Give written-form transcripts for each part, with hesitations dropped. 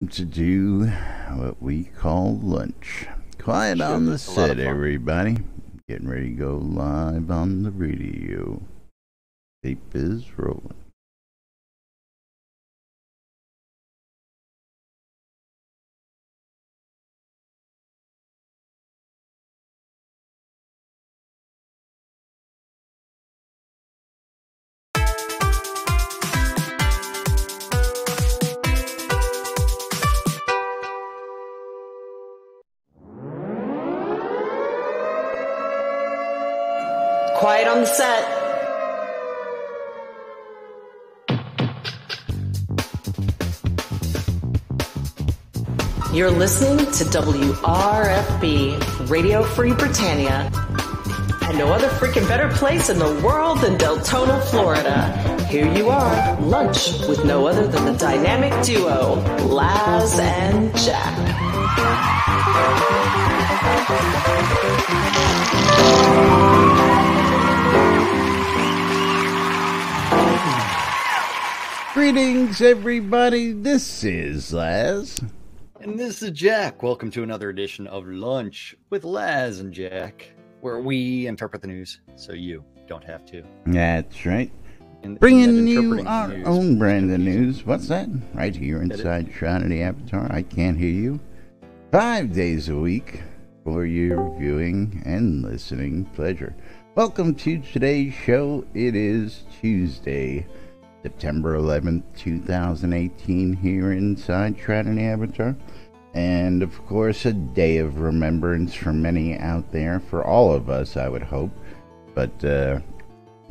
to do what we call lunch. Quiet on the set, everybody. Getting ready to go live on the radio. Tape is rolling. Quiet on the set. You're listening to WRFB, Radio Free Britannia, and no other freaking better place in the world than Deltona, Florida. Here you are, lunch with no other than the dynamic duo, Laz and Jack. Greetings, everybody. This is Laz. And this is Jack. Welcome to another edition of Lunch with Laz and Jack, where we interpret the news so you don't have to. That's right. Bringing you our own brand of news. What's that? Right here inside Shroud of the Avatar. I can't hear you. 5 days a week for your viewing and listening pleasure. Welcome to today's show. It is Tuesday, September 11th, 2018, here inside Shroud of the Avatar. And, of course, a day of remembrance for many out there, for all of us, I would hope. But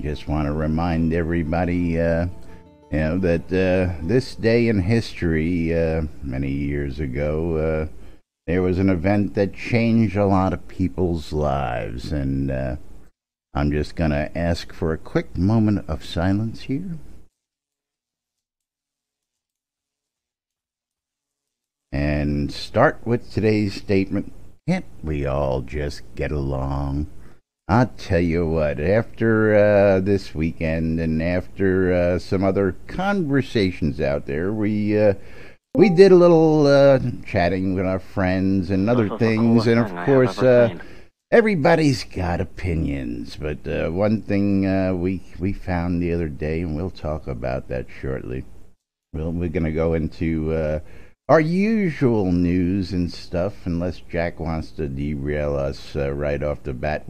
just want to remind everybody, that this day in history, many years ago, there was an event that changed a lot of people's lives. And I'm just going to ask for a quick moment of silence here. And start with today's statement. Can't we all just get along? I'll tell you what, after this weekend and after some other conversations out there, we did a little chatting with our friends and other things, and of course, everybody's got opinions. But one thing we found the other day, and we'll talk about that shortly. We're going to go into our usual news and stuff, unless Jack wants to derail us right off the bat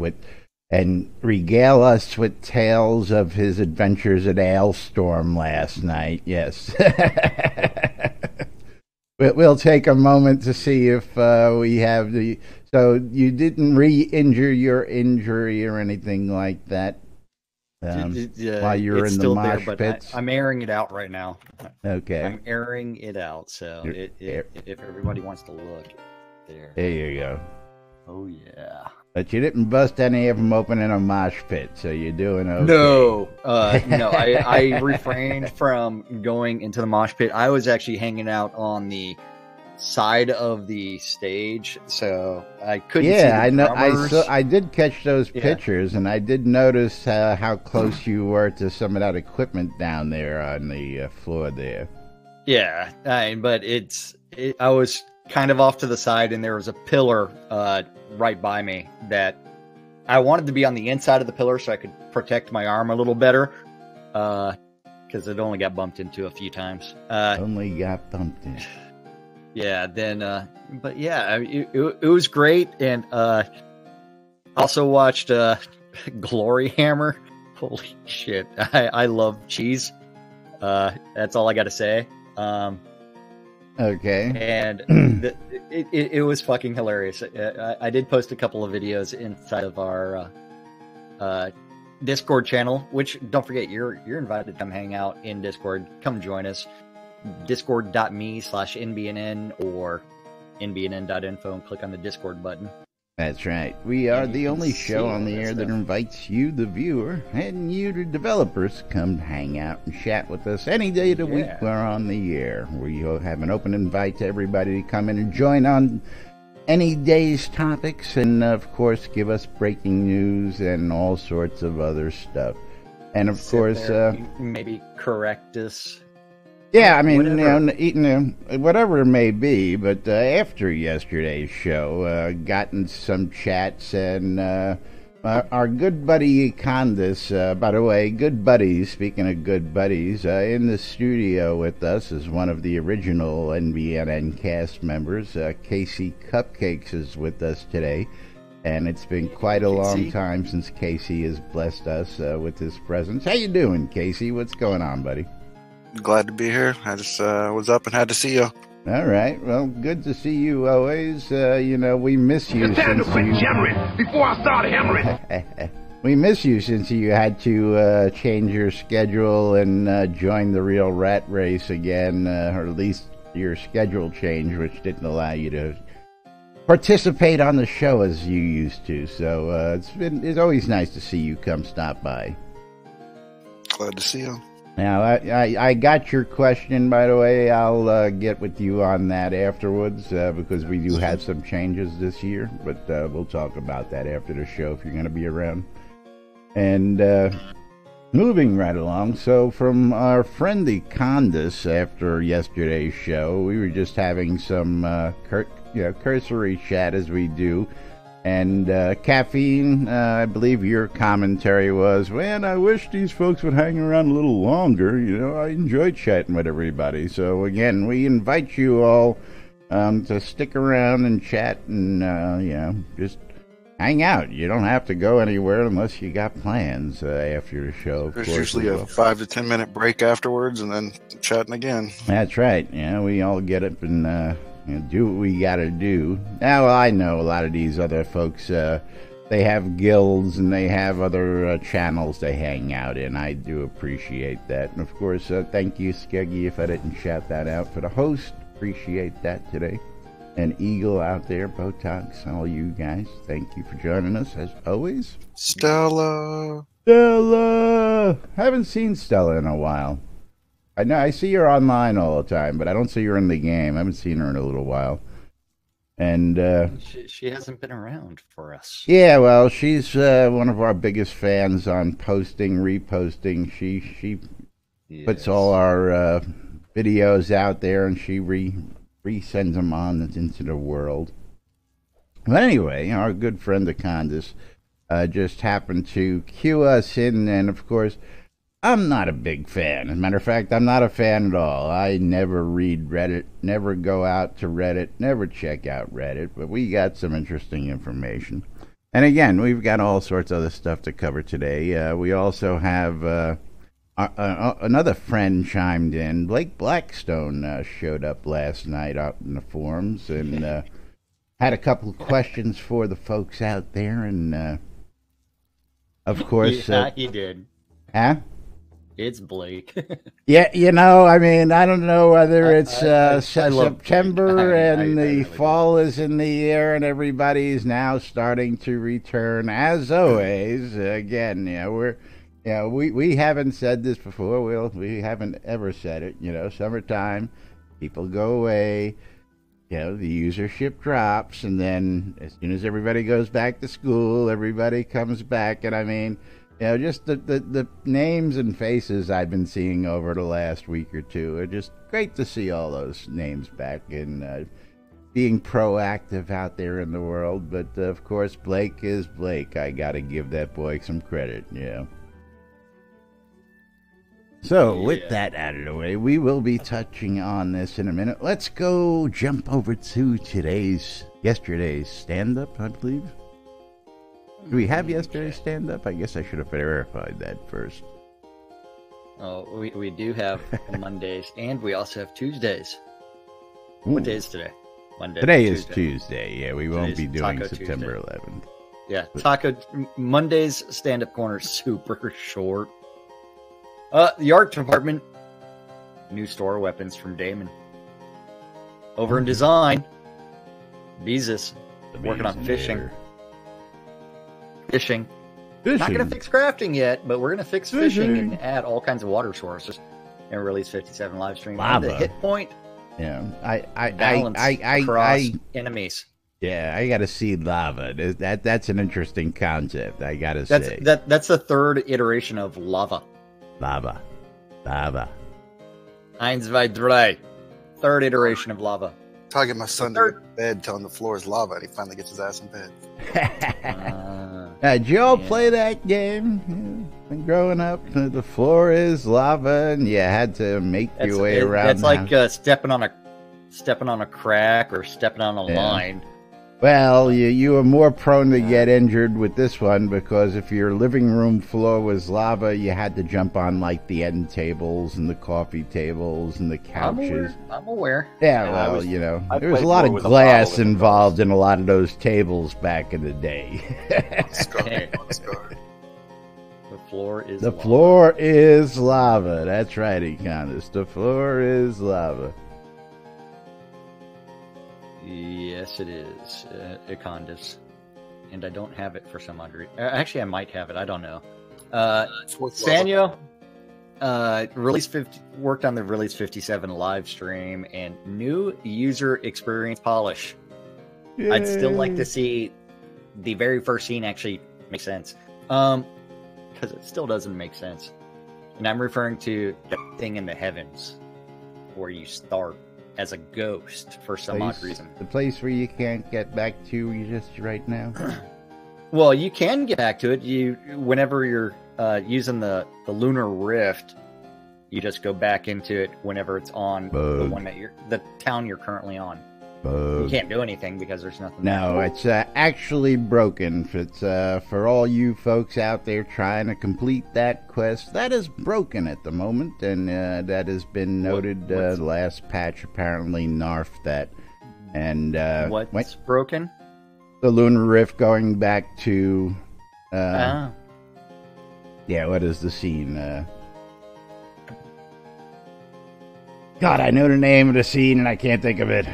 and regale us with tales of his adventures at Ailstorm last night. Yes. We'll take a moment to see if we have the... So you didn't re-injure your injury or anything like that? While you're in the mosh pits? I'm airing it out right now. Okay. I'm airing it out, so if everybody wants to look, there. There you go. Oh, yeah. But you didn't bust any of them open in a mosh pit, so you're doing okay. No, I refrained from going into the mosh pit. I was actually hanging out on the side of the stage, so I couldn't see the I know. drummers. I did catch those pictures, and I did notice how close you were to some of that equipment down there on the floor there. Yeah, but I was kind of off to the side, and there was a pillar right by me that I wanted to be on the inside of the pillar so I could protect my arm a little better, because it only got bumped into a few times. Only got bumped in. Yeah, then, but yeah, it was great, and also watched Glory Hammer. Holy shit, I love cheese. That's all I got to say. Okay. And it was fucking hilarious. I did post a couple of videos inside of our Discord channel, which, don't forget, you're invited to come hang out in Discord. Come join us. Discord.me/NBNN or NBNN.info and click on the Discord button. That's right. We are the only show on the air that invites you, the viewer, and you, the developers, to come hang out and chat with us any day of the week we're on the air. We have an open invite to everybody to come in and join on any day's topics, and of course give us breaking news and all sorts of other stuff. And of course, maybe correct us Yeah, I mean, whatever it may be, but after yesterday's show, gotten some chats, and our good buddy Candace, by the way, good buddies, speaking of good buddies, in the studio with us is one of the original NBNN cast members. Casey Cupcakes is with us today, and it's been quite a long time since Casey has blessed us with his presence. How you doing, Casey? What's going on, buddy? Glad to be here. I just was up and had to see you. All right. Well, good to see you always. We miss you. It's time to quit jabbering before I start hammering. We miss you since you had to change your schedule and join the real rat race again, or at least your schedule change, which didn't allow you to participate on the show as you used to. So it's always nice to see you come stop by. Glad to see you. Now, I got your question, by the way. I'll get with you on that afterwards because we do have some changes this year, but we'll talk about that after the show if you're going to be around. And moving right along, so from our friendly Candace after yesterday's show, we were just having some cursory chat as we do. And Caffeine, I believe your commentary was, man, I wish these folks would hang around a little longer. I enjoy chatting with everybody. So, again, we invite you all to stick around and chat and, just hang out. You don't have to go anywhere unless you got plans after the show. There's usually a 5 to 10 minute break afterwards and then chatting again. That's right. We all get up and do what we gotta do. Now, I know a lot of these other folks, they have guilds and they have other channels they hang out in. I do appreciate that. And, of course, thank you, Skeggy, if I didn't shout that out for the host. Appreciate that today. And Eagle out there, Botox, all you guys, thank you for joining us, as always. Stella! Haven't seen Stella in a while. I know I see her online all the time, but I don't see her in the game. I haven't seen her in a little while. And she hasn't been around for us. Yeah, well, she's one of our biggest fans on posting, reposting. She puts all our videos out there, and she resends them on into the world. But anyway, our good friend the Candace just happened to cue us in, and of course, I'm not a big fan. As a matter of fact, I'm not a fan at all. I never read Reddit, never go out to Reddit, never check out Reddit, but we got some interesting information. And again, we've got all sorts of other stuff to cover today. We also have another friend chimed in. Blake Blackstone showed up last night out in the forums and had a couple of questions for the folks out there. And, of course... he did. Huh? It's Blake. Yeah, I mean, I don't know whether it's September and the fall is in the air and everybody's now starting to return. As always, again, we haven't said this before. We haven't ever said it. Summertime, people go away. The usership drops, and then as soon as everybody goes back to school, everybody comes back, and I mean. Just the names and faces I've been seeing over the last week or two are just great to see all those names back and being proactive out there in the world. But, of course, Blake is Blake. I got to give that boy some credit, So, with that out of the way, we will be touching on this in a minute. Let's go jump over to yesterday's stand-up, I believe. Do we have yesterday's stand-up? I guess I should have verified that first. Oh, we do have Mondays, and we also have Tuesdays. What day is today? Monday. Today is Tuesday. Yeah, we won't be doing September 11th. Yeah, Monday's stand-up corner is super short. The art department, new store weapons from Damon. Over in design, Beezus, working on fishing. Fishing. Not going to fix crafting yet, but we're going to fix fishing and add all kinds of water sources and release 57 live stream. Lava. The hit point. Yeah, balance across enemies. Yeah, I got to see lava. That's an interesting concept. I got to say that's the third iteration of lava. Lava. Eins, zwei, drei. Third iteration of lava. Until I get my son to go to bed telling the floor is lava, and he finally gets his ass in bed. Did you all play that game? When growing up, the floor is lava, and you had to make your way around. That's like stepping on a crack or stepping on a line. Well, you were more prone to get injured with this one because if your living room floor was lava, you had to jump on like the end tables and the coffee tables and the couches. I'm aware. Yeah, well, there was a lot of glass involved in a lot of those tables back in the day. The floor is the lava. floor is lava. That's right, Economist. The floor is lava. Yes, it is, Econdis. And I don't have it for some odd reason. Actually, I might have it. I don't know. Sanyo worked on the Release 57 live stream and new user experience polish. Yay. I'd still like to see the very first scene actually make sense. Because it still doesn't make sense. And I'm referring to the thing in the heavens where you start as a ghost for some odd reason. The place where you can't get back to just right now? Well, you can get back to it. Whenever you're using the lunar rift, you just go back into it whenever it's on the one that the town you're currently on. You can't do anything because there's nothing. No, it's actually broken. It's for all you folks out there trying to complete that quest. That is broken at the moment, and that has been noted. The last patch apparently nerfed that. And what's broken? The lunar rift going back to. Yeah, what is the scene? God, I know the name of the scene, and I can't think of it.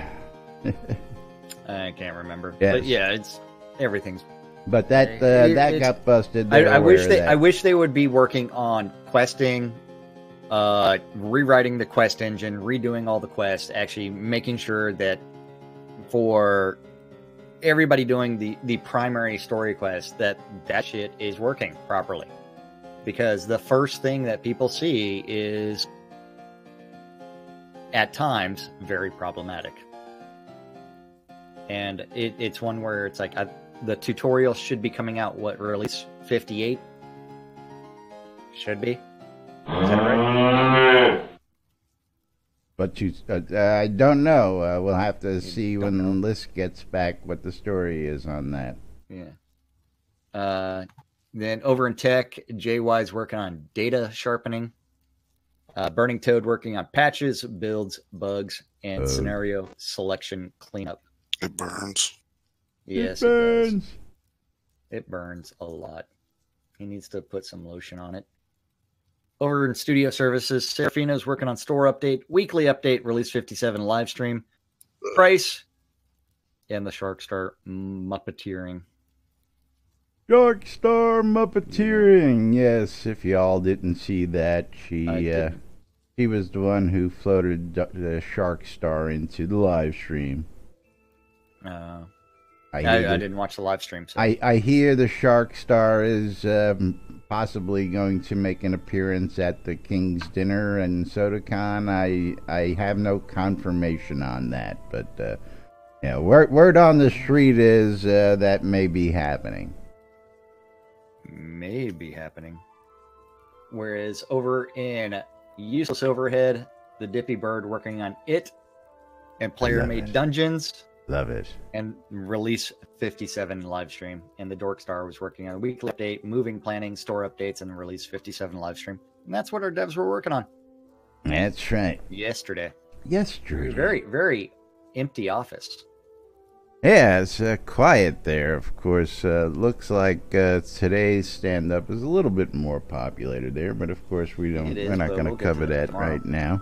I can't remember. Yes. But yeah, everything's. But that got busted. I wish they would be working on questing, rewriting the quest engine, redoing all the quests, actually making sure that for everybody doing the primary story quest that shit is working properly. Because the first thing that people see is at times very problematic. And it's one where it's like the tutorial should be coming out. Release 58? Should be. Is that right? But I don't know. We'll have to see when the list gets back what the story is on that. Yeah. Then over in tech, JY's working on data sharpening. Burning Toad working on patches, builds, bugs, and scenario selection cleanup. It burns. Yes, it burns. It burns a lot. He needs to put some lotion on it. Over in studio services, Serafino's working on store update, weekly update, release 57 live stream, price, and the Sharkstar Muppeteering. Sharkstar Muppeteering. Yes, if y'all didn't see that, she was the one who floated the Sharkstar into the live stream. I didn't watch the live stream. So. I hear the Sharkstar is possibly going to make an appearance at the King's Dinner and SodaCon. I have no confirmation on that, but word on the street is that may be happening. May be happening. Whereas over in Useless Overhead, the Dippy Bird working on it and player-made dungeons. Love it. And release 57 live stream. And the Dork Star was working on a weekly update, moving planning, store updates, and release 57 live stream. And that's what our devs were working on. That's right. Yesterday. Yesterday. Very, very empty office. Yeah, it's quiet there, of course. Looks like today's stand-up is a little bit more populated there, but of course we're not going to cover that right now.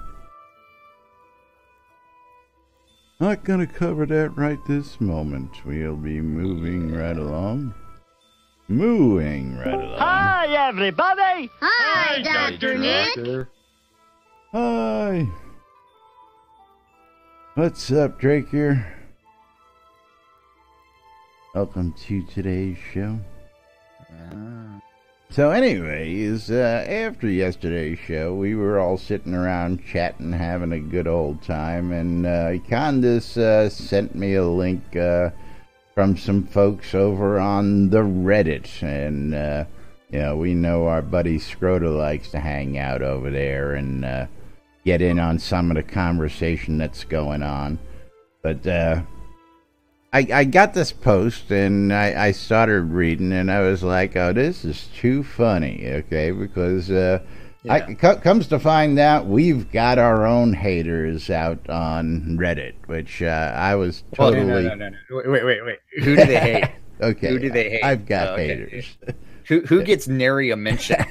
Not going to cover that right this moment. We'll be moving right along. Hi, everybody! Hi, Dr. Nick! Hi! What's up, Drake here? Welcome to today's show. So anyways, after yesterday's show, we were all sitting around chatting, having a good old time, and Candace sent me a link from some folks over on the Reddit, and we know our buddy Shroud likes to hang out over there and get in on some of the conversation that's going on. But I got this post, and I started reading, and I was like, oh, this is too funny, okay, because comes to find out, we've got our own haters out on Reddit, which I was totally... No. Wait. Who do they hate? Okay. Who do they hate? I've got haters. Who gets nary a mention?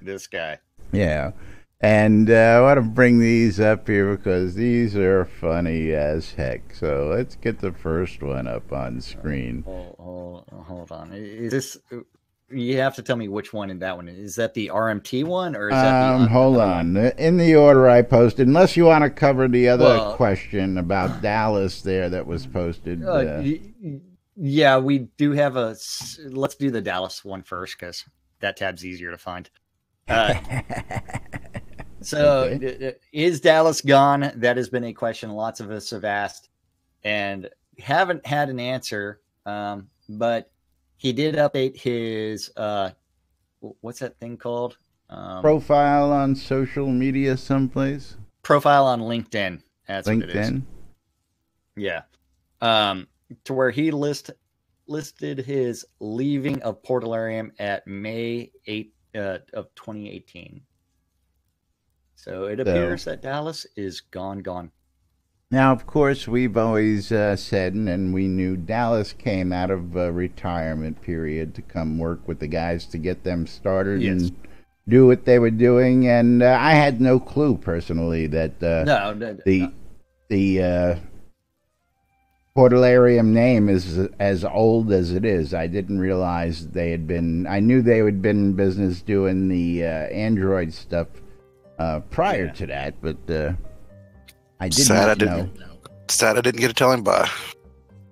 This guy. Yeah. And I want to bring these up here because these are funny as heck. So let's get the first one up on screen. Hold on. Is this... You have to tell me which one in that one. Is that the RMT one, or is that the... Hold on. In the order I posted, unless you want to cover the other question about Dallas there that was posted. Yeah, we do have a... Let's do the Dallas one first, because that tab's easier to find. Is Dallas gone? That has been a question lots of us have asked and haven't had an answer. But he did update his, what's that thing called? Profile on social media someplace? Profile on LinkedIn. That's LinkedIn? What it is. Yeah. To where he listed his leaving of Portalarium at May 8th of 2018. So it appears that Dallas is gone. Now, of course, we've always said, and we knew Dallas came out of a retirement period to come work with the guys to get them started and do what they were doing. And I had no clue personally that the Portalarium name is as old as it is. I didn't realize they had been. I knew they had been in business doing the Android stuff prior to that, but I didn't know. Sad I didn't get to tell him bye.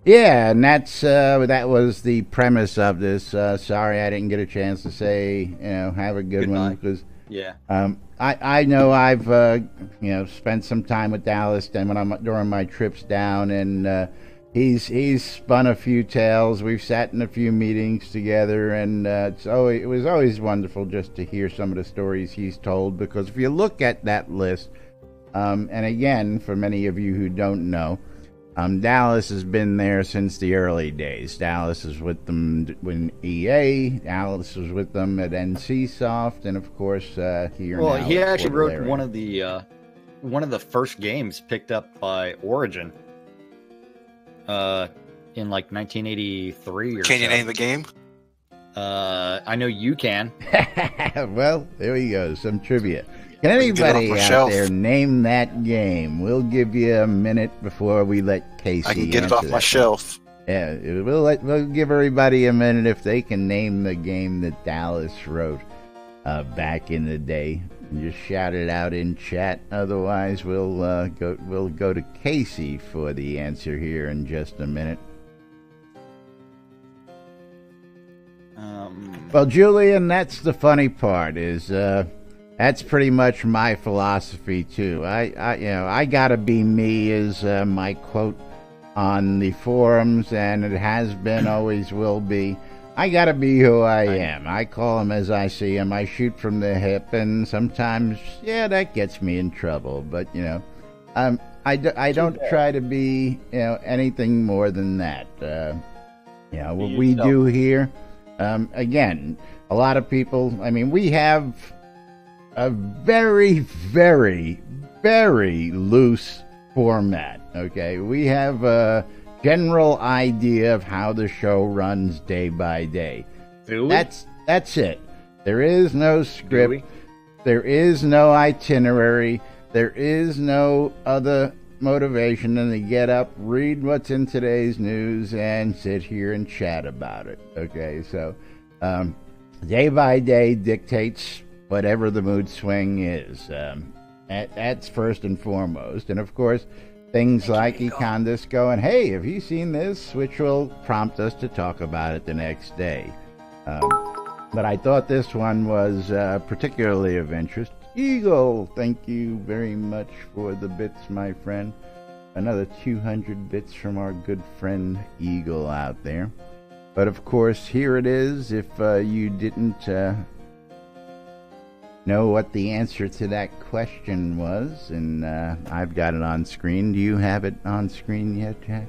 Yeah, and that was the premise of this. Sorry I didn't get a chance to say, have a good one, because I know I've spent some time with Dallas and during my trips down, and he's spun a few tales. We've sat in a few meetings together, and it was always wonderful just to hear some of the stories he's told, because if you look at that list, and again, for many of you who don't know, Dallas has been there since the early days. Dallas is with them when EA. Dallas was with them at NCSoft, and of course here. Well, now he actually wrote one of the first games picked up by Origin. In like 1983 or Can you name the game? I know you can. Well, there we go. Some trivia. Can anybody out there name that game? We'll give you a minute before we let Casey. I can get it off my shelf. Yeah, we'll give everybody a minute if they can name the game that Dallas wrote back in the day. And just shout it out in chat. Otherwise, we'll go to Casey for the answer here in just a minute. Well, Julian, that's the funny part. Is that's pretty much my philosophy too. I gotta be me is my quote on the forums, and it has been, always will be. I gotta be who I am. I call them as I see them. I shoot from the hip, and sometimes, that gets me in trouble. But I don't try to be anything more than that. What we do here, again, a lot of people. I mean, we have a very, very, very loose format. Okay, we have a general idea of how the show runs day by day. That's it. There is no script. There is no itinerary. There is no other motivation than to get up, read what's in today's news, and sit here and chat about it. Okay, so day by day dictates whatever the mood swing is. That's first and foremost. And of course, things like Candace going, hey, have you seen this? Which will prompt us to talk about it the next day. But I thought this one was particularly of interest. Eagle, thank you very much for the bits, my friend. Another 200 bits from our good friend Eagle out there. But of course, here it is. If you didn't know what the answer to that question was, and I've got it on screen. Do you have it on screen yet, Jack?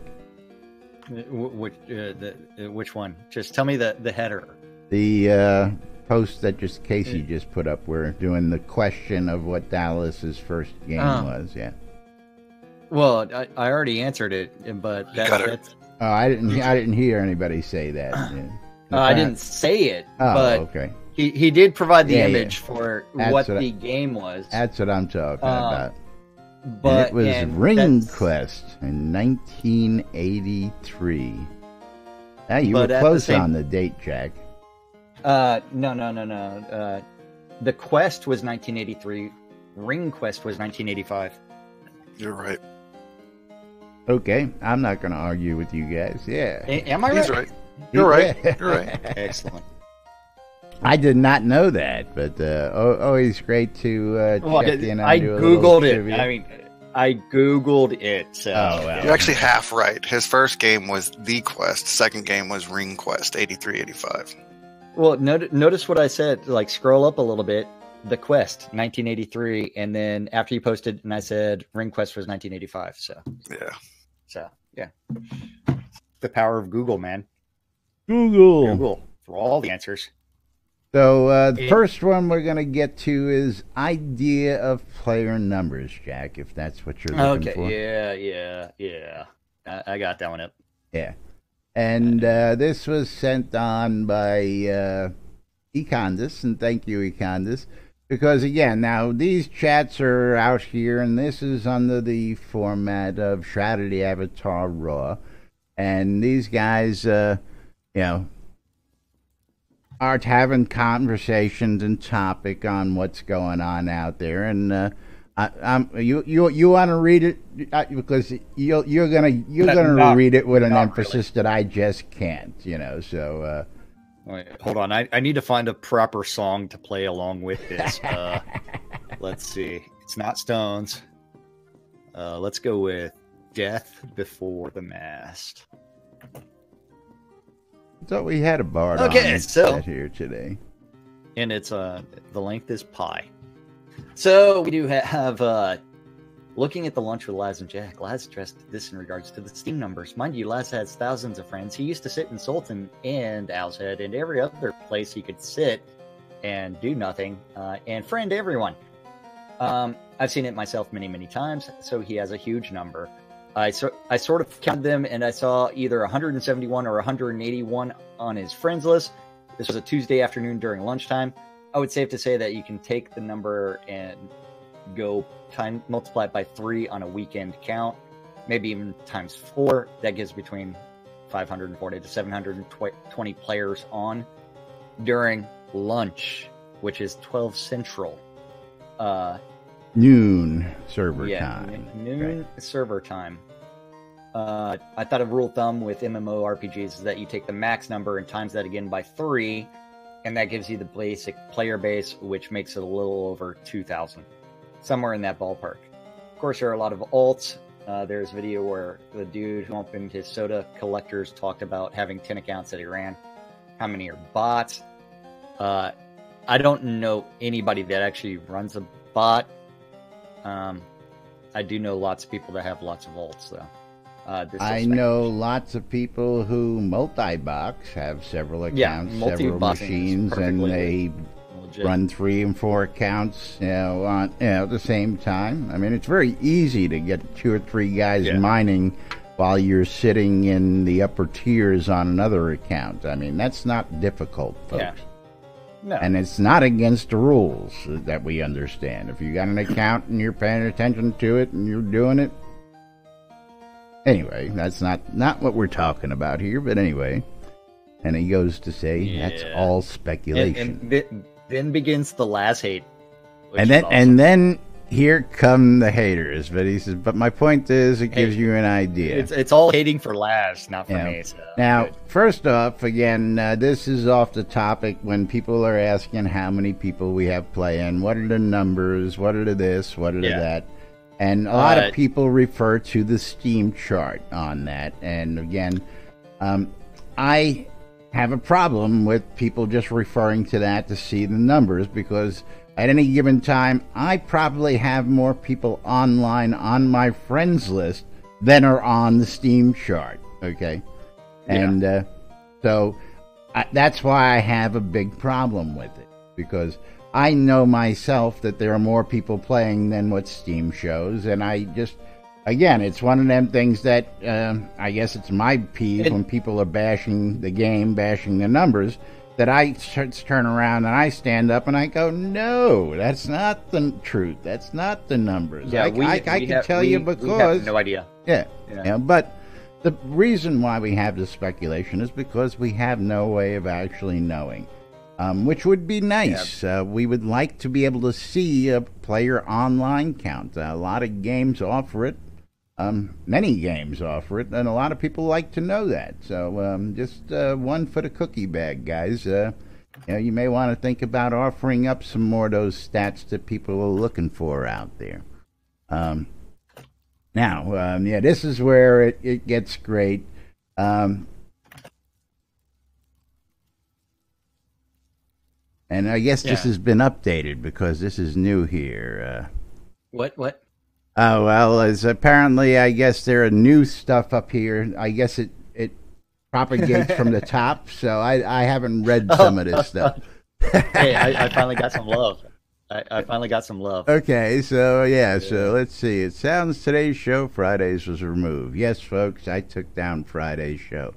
Which one? Just tell me the header. The post that just Casey just put up. We're doing the question of what Dallas's first game was. Yeah. Well, I already answered it, but that's. Oh, I didn't hear anybody say that. I didn't say it. Oh, but okay. He did provide the image for what the game was. That's what I'm talking about. But and it was Ring Quest in 1983. Now you were close on the date, Jack. No. The Quest was 1983. Ring Quest was 1985. You're right. Okay, I'm not going to argue with you guys. Yeah. Am I right? He's right. You're right. You're right. Excellent. I did not know that, but always great to check in on. I Googled it. I mean, I Googled it. So. Oh, well. You're actually half right. His first game was The Quest. Second game was Ring Quest, 83-85. Well, notice what I said. Like, scroll up a little bit. The Quest, 1983, and then after you posted, and I said Ring Quest was 1985. So yeah, the power of Google, man. Google for all the answers. So the first one we're going to get to is idea of player numbers, Jack, if that's what you're looking for. Yeah. I got that one up. Yeah. And this was sent on by Econdis, and thank you, Econdis. Because, again, now these chats are out here, and this is under the format of Shroud the Avatar Raw. And these guys, are having conversations and topic on what's going on out there. And you want to read it because you're gonna read it with an emphasis that I just can't, So. Wait, hold on. I need to find a proper song to play along with this. Let's see. It's not Stones. Let's go with Death Before the Mast. I thought we had a bard on here today. And it's the length is pi. So we do have looking at the lunch with Laz and Jack. Laz addressed this in regards to the Steam numbers. Mind you, Laz has thousands of friends. He used to sit in Sultan and Owl's Head and every other place he could sit and do nothing and friend everyone. I've seen it myself many, many times, so he has a huge number. I sort of counted them, and I saw either 171 or 181 on his friends list. This was a Tuesday afternoon during lunchtime. I would safe to say that you can take the number and multiply it by 3 on a weekend count, maybe even times 4. That gives between 540 to 720 players on during lunch, which is 12 Central. Noon server time. Noon server time. I thought a rule of thumb with MMORPGs is that you take the max number and times that again by 3, and that gives you the basic player base, which makes it a little over 2,000. Somewhere in that ballpark. Of course, there are a lot of alts. There's a video where the dude who opened his soda collectors talked about having 10 accounts that he ran. How many are bots? I don't know anybody that actually runs a bot. I do know lots of people that have lots of alts, though. I know lots of people who multi-box, have several accounts, several machines, and they run 3 and 4 accounts, at the same time. I mean, it's very easy to get 2 or 3 guys mining while you're sitting in the upper tiers on another account. I mean, that's not difficult, folks. Yeah. No. And it's not against the rules that we understand. If you got an account and you're paying attention to it and you're doing it. Anyway, that's not what we're talking about here, but anyway. And he goes to say that's all speculation. And then begins the Laz hate. And then here come the haters. But he says, but my point is, it gives you an idea. It's all hating for Laz, not for me. So. Now, first off, again, this is off the topic when people are asking how many people we have playing, what are the numbers, what are the this, what are the that. And a lot of people refer to the Steam chart on that. And again, I have a problem with people just referring to that to see the numbers, because at any given time, I probably have more people online on my friends list than are on the Steam chart, okay? And so that's why I have a big problem with it, because I know myself that there are more people playing than what Steam shows, and I just, again, it's one of them things that I guess it's my peeve when people are bashing the game, bashing the numbers, that I turn around and I stand up and I go, no, that's not the truth. That's not the numbers. Yeah, I can tell you because... We have no idea. Yeah, but the reason why we have this speculation is because we have no way of actually knowing, which would be nice. We would like to be able to see a player online count. A lot of games offer it. Many games offer it, and a lot of people like to know that. So just one for the cookie bag, guys. You may want to think about offering up some more of those stats that people are looking for out there. Now, this is where it gets great. And I guess this has been updated because this is new here. What? Oh, well, as apparently, I guess there are new stuff up here. I guess it propagates from the top, so I haven't read some of this stuff. Hey, I finally got some love. I finally got some love. Okay, so so let's see. It sounds today's show, Fridays, was removed. Yes, folks, I took down Friday's show.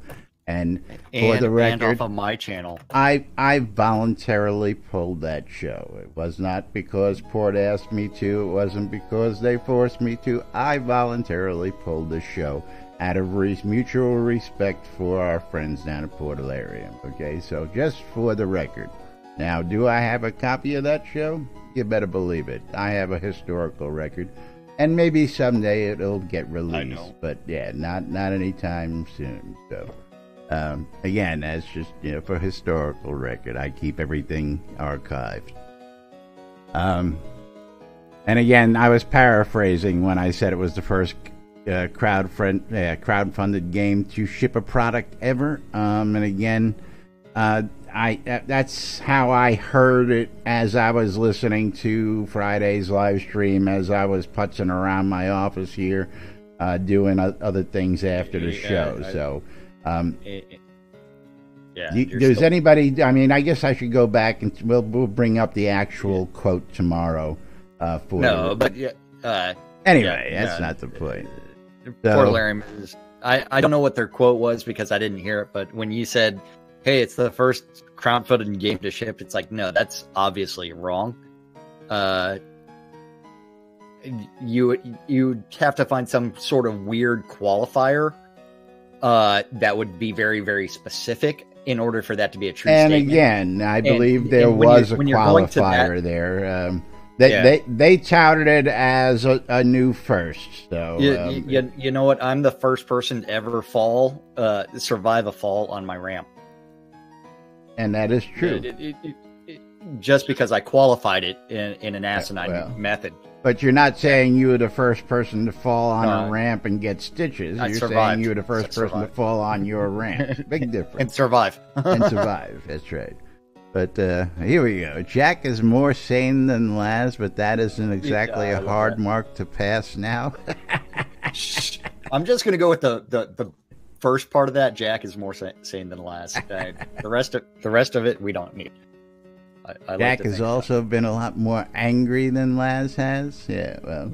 And for the record, and off of my channel, I voluntarily pulled that show. It was not because Port asked me to. It wasn't because they forced me to. I voluntarily pulled the show out of mutual respect for our friends down at Portalarium. Okay, so just for the record. Now, do I have a copy of that show? You better believe it. I have a historical record, and maybe someday it'll get released. I know. But yeah, not anytime soon. So. Again, that's just, for historical record. I keep everything archived. And again, I was paraphrasing when I said it was the first crowdfunded game to ship a product ever. And again, that's how I heard it as I was listening to Friday's live stream, as I was putzing around my office here, doing other things after the show. Does anybody? I mean, I guess I should go back and we'll bring up the actual quote tomorrow. Anyway, that's not the point. Portalarium is. I don't know what their quote was because I didn't hear it. But when you said, "Hey, it's the first crowdfunded game to ship," it's like, no, that's obviously wrong. You'd have to find some sort of weird qualifier. That would be very, very specific in order for that to be a true statement. And again, I believe there was a qualifier there. They touted it as a new first. So you know what? I'm the first person to ever survive a fall on my ramp. And that is true. Just because I qualified it in an asinine method. But you're not saying you were the first person to fall on a ramp and get stitches. You're saying you were the first person to fall on your ramp. Big difference. And survive. That's right. But here we go. Jack is more sane than Laz, but that isn't exactly a hard mark to pass now. I'm just going to go with the first part of that. Jack is more sane than Laz. The rest of it, we don't need. Jack has also been a lot more angry than Laz has. But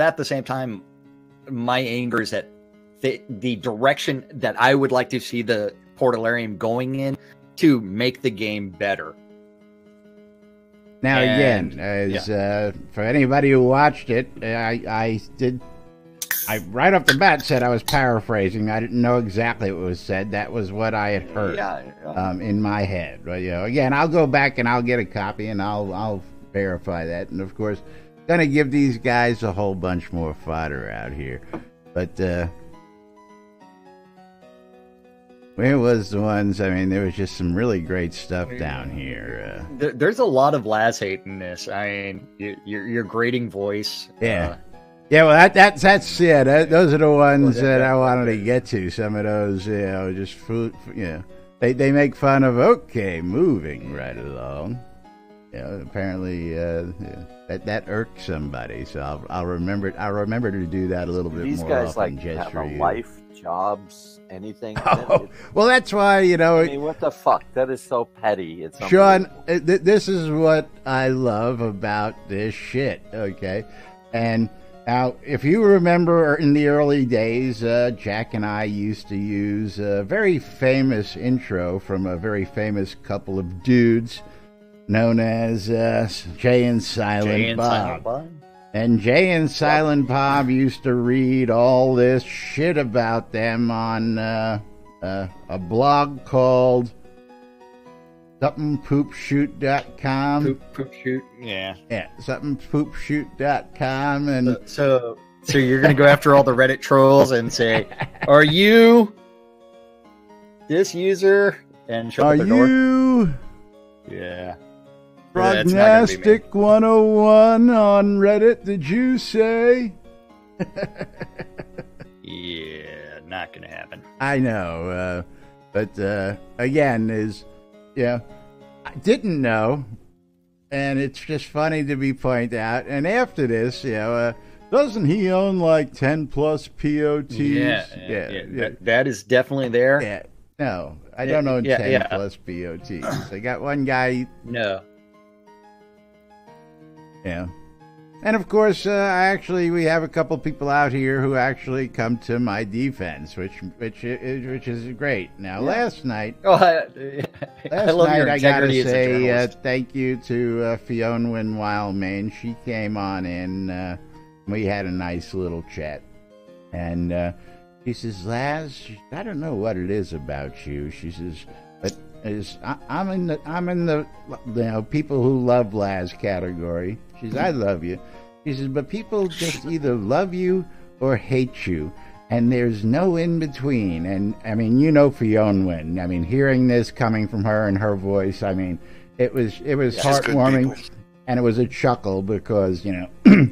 at the same time, my anger is at the direction that I would like to see the Portalarium going in to make the game better. Now, for anybody who watched it, I right off the bat said I was paraphrasing. I didn't know exactly what was said. That was what I had heard in my head. But again, I'll go back and I'll get a copy and I'll verify that. And of course, gonna give these guys a whole bunch more fodder out here. But where was the ones? I mean, there was just some really great stuff down here. There's a lot of Laz hate in this. I mean, your grating voice. Yeah. Yeah, well, that's yeah. Those are the ones that I wanted to get to. Some of those, just food. They make fun of moving right along. Apparently that irks somebody. So I'll remember. I'll remember to do that a little bit These more guys often. like Just have for a you. life, jobs, anything. Oh, well, that's why I mean, what the fuck? That is so petty. It's Sean. This is what I love about this shit. Okay, and. Now, if you remember in the early days, Jack and I used to use a very famous intro from a very famous couple of dudes known as Jay and Silent Bob. And Jay and Silent Bob used to read all this shit about them on a blog called somethingpoopshoot.com. Poop shoot. Yeah. Yeah, somethingpoopshoot.com. And so you're going to go after all the Reddit trolls and say, are you this user? And shut are their door. you Yeah. Prognostic 101 on Reddit, did you say? Yeah, not going to happen. I know, but again, I didn't know, and it's just funny to be pointed out. And after this, doesn't he own like 10 plus POTs? Yeah. That is definitely there. Yeah, no, I don't own 10 plus POTs. I got one guy. No. Yeah. And of course, we have a couple people out here who actually come to my defense, which is great. Now, last night, I gotta say thank you to Fiona Wildmain. She came on in. We had a nice little chat, and she says, "Laz, I don't know what it is about you." She says, "But I'm in the people who love Laz category." She says, "I love you." She says, "But people just either love you or hate you, and there's no in between." And I mean, Fiona Wynn. I mean, hearing this coming from her and her voice, I mean, it was heartwarming, and it was a chuckle because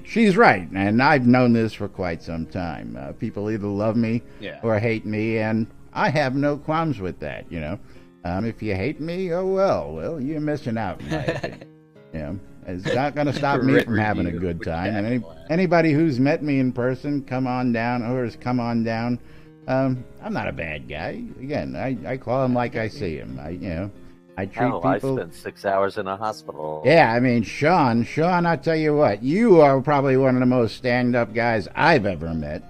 she's right, and I've known this for quite some time. People either love me or hate me, and I have no qualms with that. If you hate me, oh well, you're missing out, in my opinion. It's not going to stop me from having a good time. And anybody who's met me in person, come on down. I'm not a bad guy. Again, I call him like I see him. I treat people. I spent 6 hours in a hospital. Yeah, I mean, Sean, I tell you what, you are probably one of the most stand-up guys I've ever met.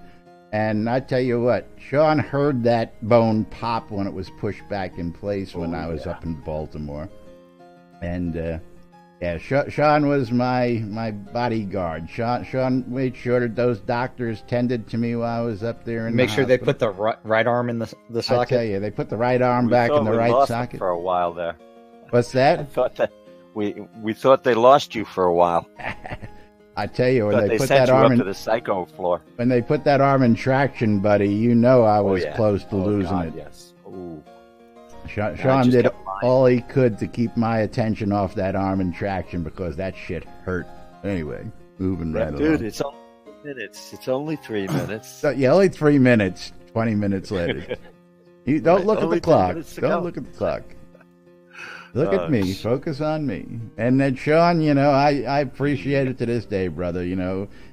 And I tell you what, Sean heard that bone pop when it was pushed back in place when I was up in Baltimore. And Sean was my bodyguard. Sean made sure that those doctors tended to me while I was up there. Make sure they put the right arm in the socket. I tell you, they put the right arm back in the right socket. For a while there. What's that? I thought that we thought they lost you for a while. I tell you, when they put sent that you arm up to the psycho floor. When they put that arm in traction, buddy, I was close to losing it. Yes. Ooh. Sean did all he could to keep my attention off that arm in traction because that shit hurt. Anyway, moving right along. Dude, it's only 3 minutes. It's only 3 minutes. Only 3 minutes. 20 minutes later. You don't look at the clock. Don't look at the clock. Look at me. Focus on me. And then, Sean, I appreciate it to this day, brother.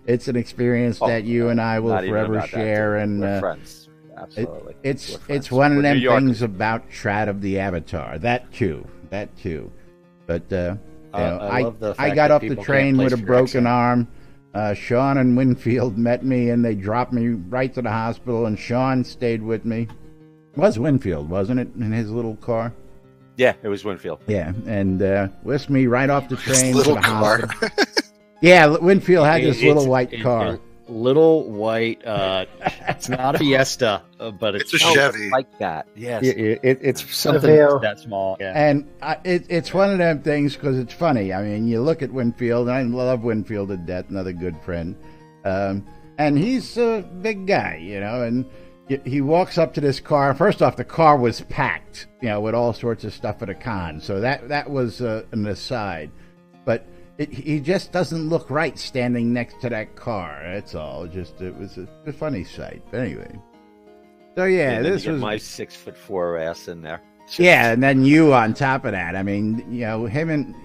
It's an experience that you and I will forever share. And we're friends. Absolutely. It's one of them things about Shroud of the Avatar. That too. But I got off the train with a broken arm. Sean and Winfield met me, and they dropped me right to the hospital. And Sean stayed with me. It was Winfield, wasn't it, in his little car? Yeah, it was Winfield. Yeah, and whisked me right off the train to the hospital. Yeah, Winfield had this little white car. little white. It's not a Fiesta, but It's a Chevy. Like that. Yes. It's something Seville. that small. Yeah. And it's one of them things because it's funny. I mean, you look at Winfield, and I love Winfield to death, another good friend. And he's a big guy, you know, and he walks up to this car. First off, the car was packed, you know, with all sorts of stuff at a con. So that was an aside. But he just doesn't look right standing next to that car. That's all. It was a funny sight. But anyway. So, yeah, this was my 6'4" ass in there. Yeah, and then you on top of that. I mean, you know,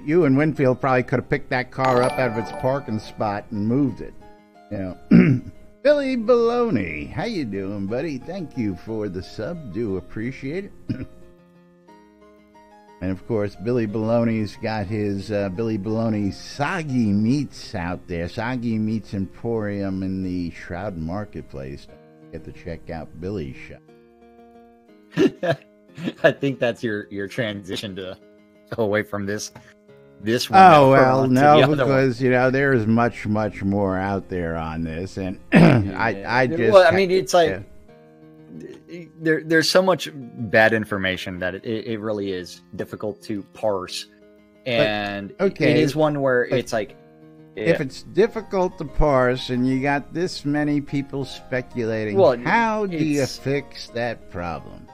you and Winfield probably could have picked that car up out of its parking spot and moved it. You know, Billy Baloney, how you doing, buddy? Thank you for the sub. Do appreciate it. And of course, Billy Baloney's got his Billy Baloney Soggy Meats out there. Soggy Meats Emporium in the Shroud Marketplace. Get to check out Billy's shop. I think that's your transition to away from this one. Oh, well, no, because, you know, there's much more out there on this. And I just... Well, I mean, it's like... Yeah. There's so much bad information that it really is difficult to parse. And it is one where it's like... Yeah. If it's difficult to parse and you got this many people speculating, how do you fix that problem?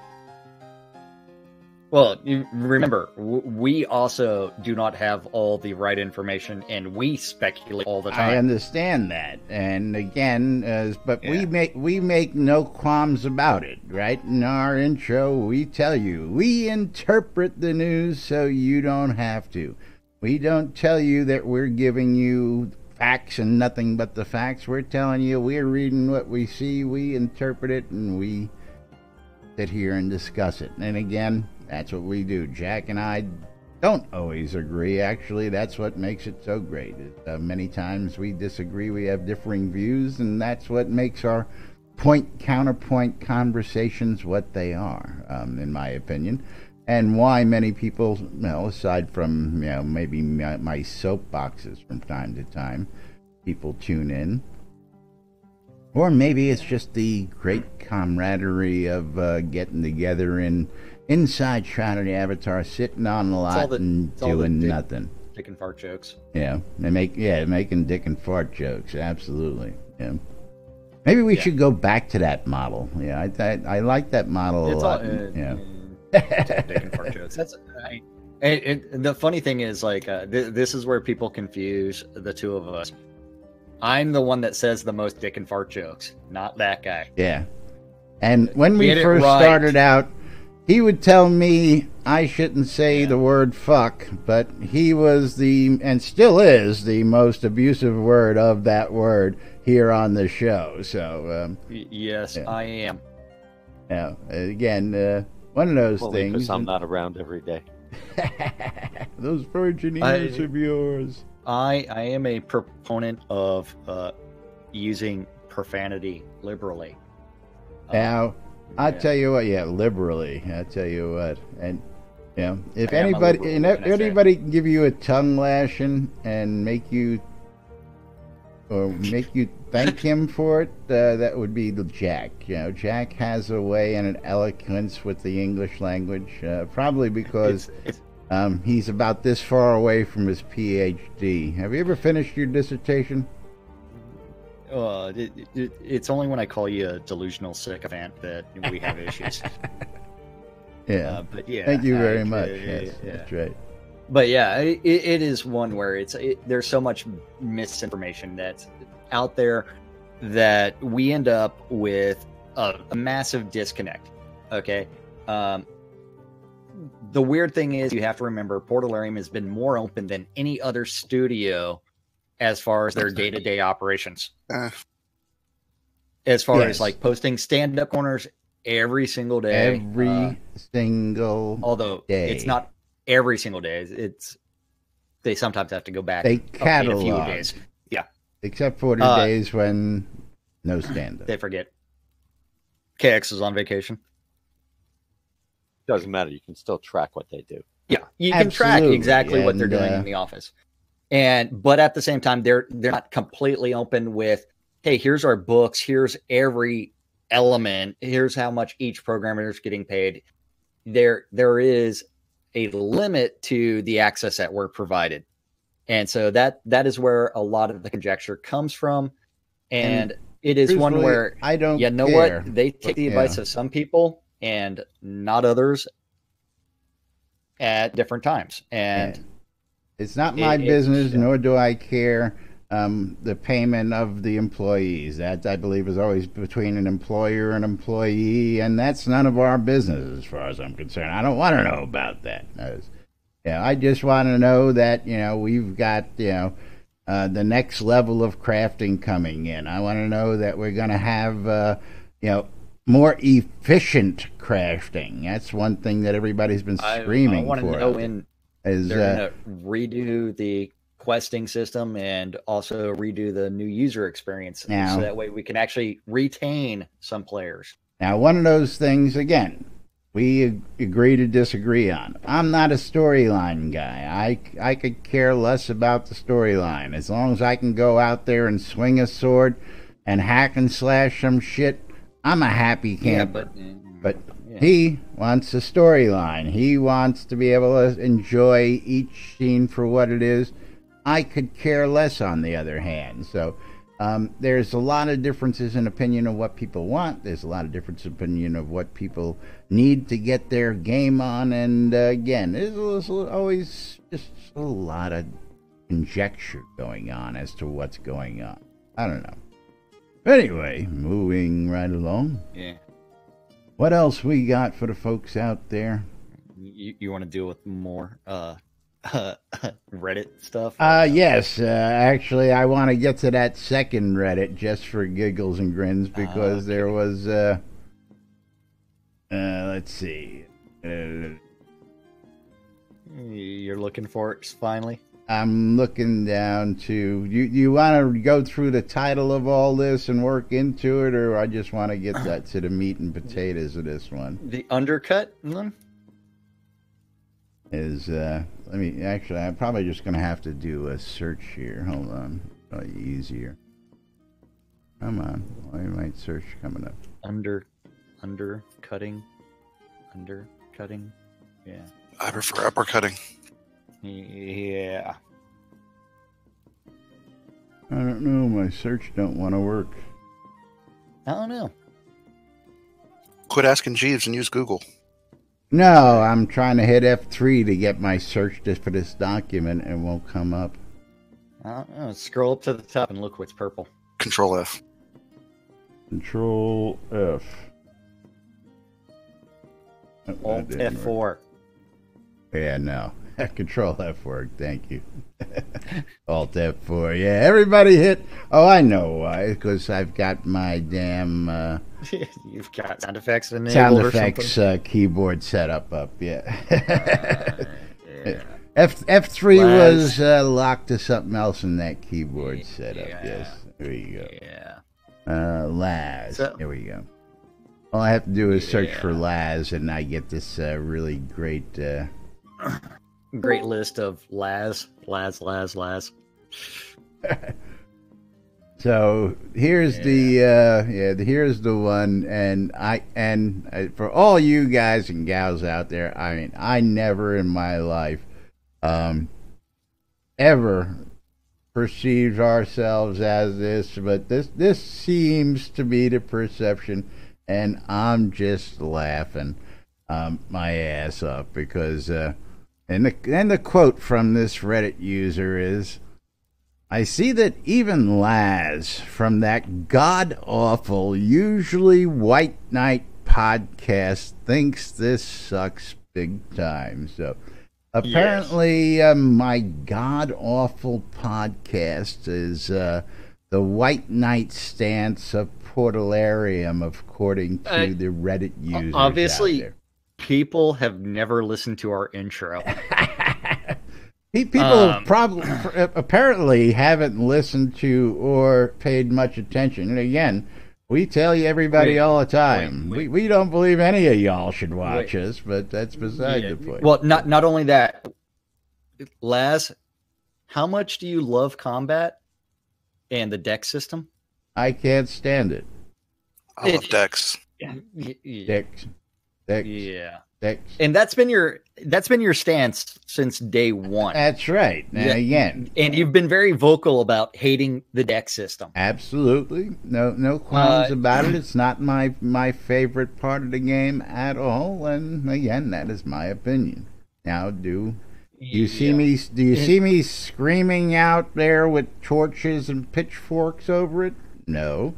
Well, you remember, we also do not have all the right information, and we speculate all the time. I understand that, and again, we make no qualms about it, right? In our intro, we tell you, we interpret the news so you don't have to. We don't tell you that we're giving you facts and nothing but the facts. We're telling you we're reading what we see, we interpret it, and we sit here and discuss it. And again, that's what we do. Jack and I don't always agree. Actually, that's what makes it so great. Many times we disagree, we have differing views, and that's what makes our point-counterpoint conversations what they are, in my opinion. And why many people, aside from, maybe my soapboxes from time to time, people tune in. Or maybe it's just the great camaraderie of getting together inside Shroud of the Avatar, sitting on a lot and doing nothing. Dick and fart jokes. Yeah, making dick and fart jokes. Absolutely. Yeah. Maybe we should go back to that model. Yeah, I like that model a lot. Dick and fart jokes. That's right. And the funny thing is, like, this is where people confuse the two of us. I'm the one that says the most dick and fart jokes, not that guy. Yeah. And when we first started out, he would tell me I shouldn't say the word fuck, but he was and still is the most abusive word of that word here on the show. So, yes, I am. Yeah. Again, one of those things. Because I'm not around every day. Those virgin ears of yours. I am a proponent of using profanity liberally. Now, I tell you what, liberally. I tell you what, and if anybody can give you a tongue lashing and make you thank him for it, that would be Jack. Jack has a way and an eloquence with the English language, probably because he's about this far away from his PhD. Have you ever finished your dissertation? It's only when I call you a delusional sycophant that we have issues. But thank you very much. Yes, that's right. But it is one where there's so much misinformation that's out there that we end up with a massive disconnect. Okay. The weird thing is, you have to remember, Portalarium has been more open than any other studio as far as their day-to-day operations. As far as like posting stand-up corners every single day. Although it's not every single day. They sometimes have to go back. They catalog. A few days. Yeah. Except for the days when no stand-up. They forget. KX is on vacation. Doesn't matter. You can still track what they do. Yeah, you can track exactly what they're doing in the office. But at the same time, they're not completely open with hey, here's our books, here's every element, here's how much each programmer is getting paid. There is a limit to the access that we're provided. And so that is where a lot of the conjecture comes from. And it is one where I don't know care. What? They take the advice of some people and not others at different times. And it's not my business, nor do I care. The payment of the employees, that I believe is always between an employer and employee, and that's none of our business as far as I'm concerned. I don't want to know about that. I just want to know that we've got the next level of crafting coming in. I want to know that we're going to have more efficient crafting. That's one thing that everybody's been screaming for. I want to know when they're going to redo the questing system and also redo the new user experience, so that way we can actually retain some players. Now, one of those things, again, we agree to disagree on. I'm not a storyline guy. I could care less about the storyline. As long as I can go out there and swing a sword and hack and slash some shit, I'm a happy camper. But he wants a storyline. He wants to be able to enjoy each scene for what it is. I could care less, on the other hand. So there's a lot of differences in opinion of what people want. There's a lot of difference in opinion of what people need to get their game on. And again, there's always just a lot of conjecture going on as to what's going on. I don't know. Anyway, moving right along. Yeah. What else we got for the folks out there? You want to deal with more Reddit stuff? Yes. Actually, I want to get to that second Reddit just for giggles and grins, because there was, let's see. You're looking for it finally? I'm looking down to, you want to go through the title of all this and work into it, or I just want to get that to the meat and potatoes of this one? The undercut one? I'm probably just going to have to do a search here. Hold on. Probably easier. Come on. Why might search coming up? Undercutting. Yeah. I prefer uppercutting. Yeah. I don't know. My search don't want to work. I don't know. Quit asking Jeeves and use Google. No, I'm trying to hit F3 to get my search for this document, and it won't come up. I don't know. Scroll up to the top and look what's purple. Control F. Control F. Alt F4. Yeah, no. Control F4, thank you. Alt F4, yeah. Everybody hit. Oh, I know why. Because I've got my damn you've got sound effects enabled sound or effects something? Keyboard setup up. Yeah. F3 was locked to something else in that keyboard setup. Yes, there you go. Yeah. Laz. There we go. All I have to do is search for Laz, and I get this really great. Great list of Laz. So here's here's the one, and for all you guys and gals out there, I mean, I never in my life ever perceived ourselves as this, but this seems to be the perception, and I'm just laughing my ass off, because and the quote from this Reddit user is, "I see that even Laz from that god-awful, usually White Knight podcast thinks this sucks big time." So apparently my god-awful podcast is the White Knight stance of Portalarium, according to the Reddit users. Obviously, people have never listened to our intro. People probably apparently haven't listened to or paid much attention. And again, we tell you everybody all the time. We don't believe any of y'all should watch us, but that's beside the point. Well, not only that, Laz, how much do you love combat and the deck system? I can't stand it. I love Dex. Dex. Yeah. Dex. And that's been your stance since day one. That's right. And again, and you've been very vocal about hating the deck system. Absolutely, no qualms about it. It's not my favorite part of the game at all. And again, that is my opinion. Now, do you see me? Do you see me screaming out there with torches and pitchforks over it? No.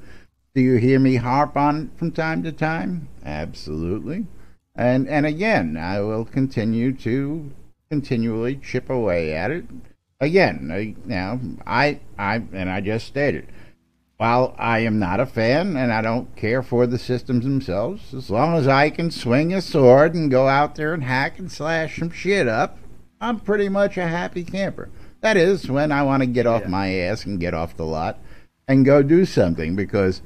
Do you hear me harp on it from time to time? Absolutely. And again, I will continue to continually chip away at it. Again, now I just stated, while I am not a fan and I don't care for the systems themselves, as long as I can swing a sword and go out there and hack and slash some shit up, I'm pretty much a happy camper. That is when I want to get off my ass and get off the lot and go do something, because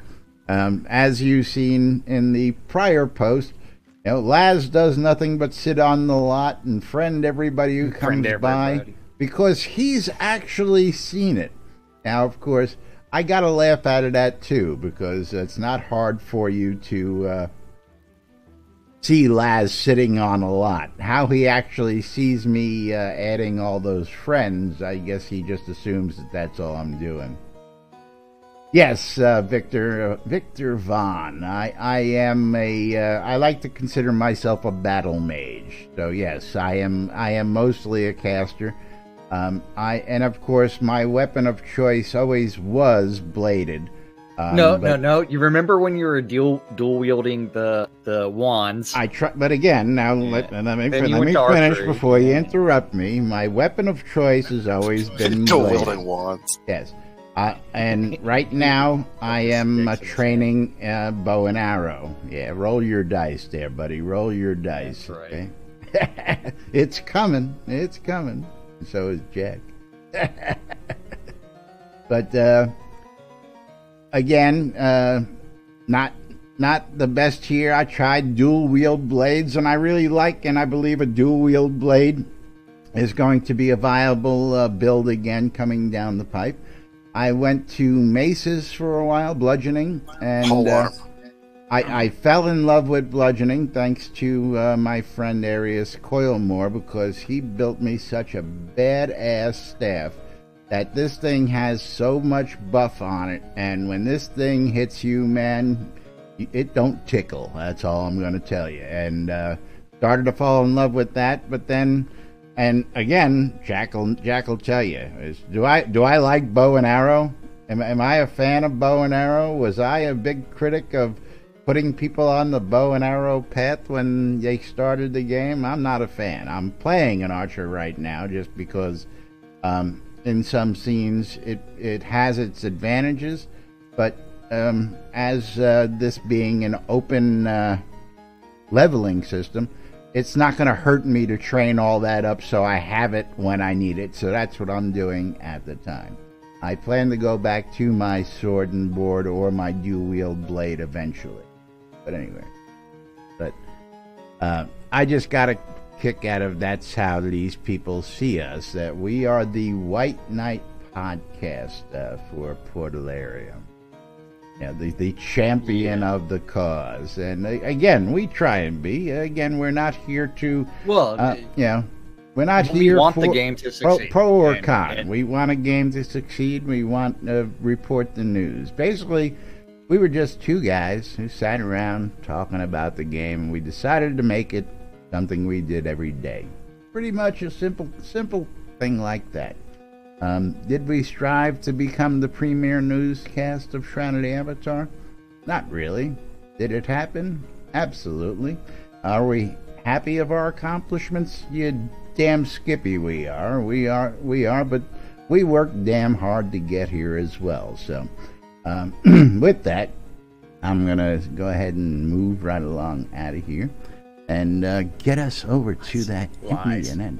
as you've seen in the prior post, Laz does nothing but sit on the lot and friend everybody who comes by, because he's actually seen it. Now, of course, I got to laugh at that too, because it's not hard for you to see Laz sitting on a lot. How he actually sees me adding all those friends, I guess he just assumes that that's all I'm doing. Yes, Victor Vaughn. I am I like to consider myself a battle mage. So yes, I am mostly a caster. And of course my weapon of choice always was bladed. No. You remember when you were dual wielding the wands? But again, now let me finish before you interrupt me. My weapon of choice has always been dual wielding wands. Yes. And right now, I am training bow and arrow. Yeah, roll your dice there, buddy. Roll your dice. That's right. Okay? It's coming. It's coming. So is Jack. But again, not the best here. I tried dual wield blades, and I really like, and I believe a dual wield blade is going to be a viable build again coming down the pipe. I went to maces for a while, bludgeoning, and I fell in love with bludgeoning thanks to my friend Arius Coilmore, because he built me such a badass staff that this thing has so much buff on it, and when this thing hits you, man, it don't tickle. That's all I'm going to tell you. And started to fall in love with that, but then... And again, Jack will tell you, do I like bow and arrow? Am I a fan of bow and arrow? Was I a big critic of putting people on the bow and arrow path when they started the game? I'm not a fan. I'm playing an archer right now just because in some scenes it has its advantages, but as this being an open leveling system, it's not going to hurt me to train all that up so I have it when I need it. So that's what I'm doing at the time. I plan to go back to my sword and board or my dual wield blade eventually. But anyway. But I just got a kick out of that's how these people see us. That we are the White Knight podcast for Portalarium. Yeah, the champion of the cause. And again, we try and be. Again, we're not here to... Well, we're not here we want for the game to succeed. Pro or con. We want a game to succeed. We want to report the news. Basically, we were just two guys who sat around talking about the game, and we decided to make it something we did every day. Pretty much a simple thing like that. Did we strive to become the premier newscast of Shroud Avatar? Not really. Did it happen? Absolutely. Are we happy of our accomplishments? You damn skippy we are. We are, but we worked damn hard to get here as well. So, with that, I'm going to go ahead and move right along out of here and get us over to that NBNN.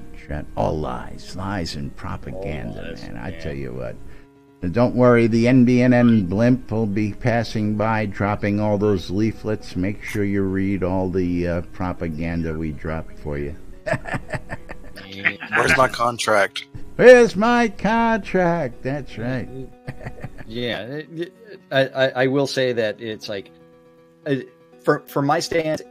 All lies and propaganda, man. I tell you what. Don't worry, the NBNN blimp will be passing by, dropping all those leaflets. Make sure you read all the propaganda we drop for you. Where's my contract? Where's my contract? That's right. Yeah. I will say that it's like, for my stance,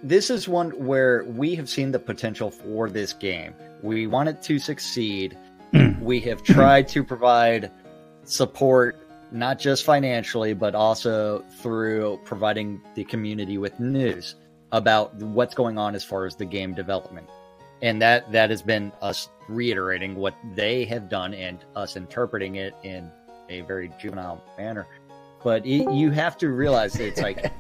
this is one where we have seen the potential for this game. We want it to succeed. We have tried to provide support, not just financially, but also through providing the community with news about what's going on as far as the game development. And that has been us reiterating what they have done and us interpreting it in a very juvenile manner. But you have to realize that it's like,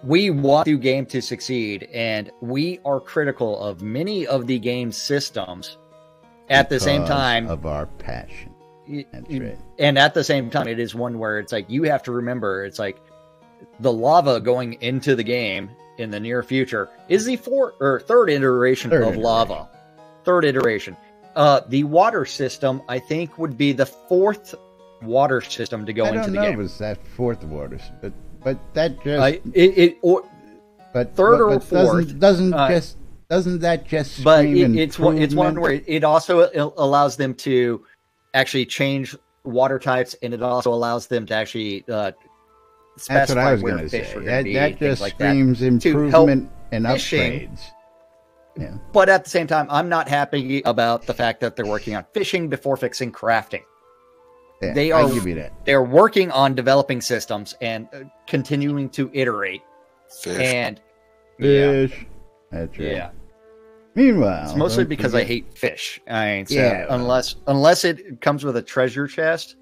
we want the game to succeed, and we are critical of many of the game systems. At the same time, of our passion. That's right. And at the same time, it is one where it's like, you have to remember, it's like the lava going into the game in the near future is the third iteration of lava. Third iteration. The water system, I think, would be the fourth water system to go into the game. I don't know if it's that fourth water, but that just third or fourth doesn't that just but it's one where it also allows them to actually change water types, and it also allows them to actually that's what I was going to say. That just screams improvement and upgrades. Yeah. But at the same time, I'm not happy about the fact that they're working on fishing before fixing crafting. Yeah, I'll give you that. They're working on developing systems and continuing to iterate. Fish. And fish. That's right. Yeah. Meanwhile, it's mostly because I hate fish. Unless it comes with a treasure chest.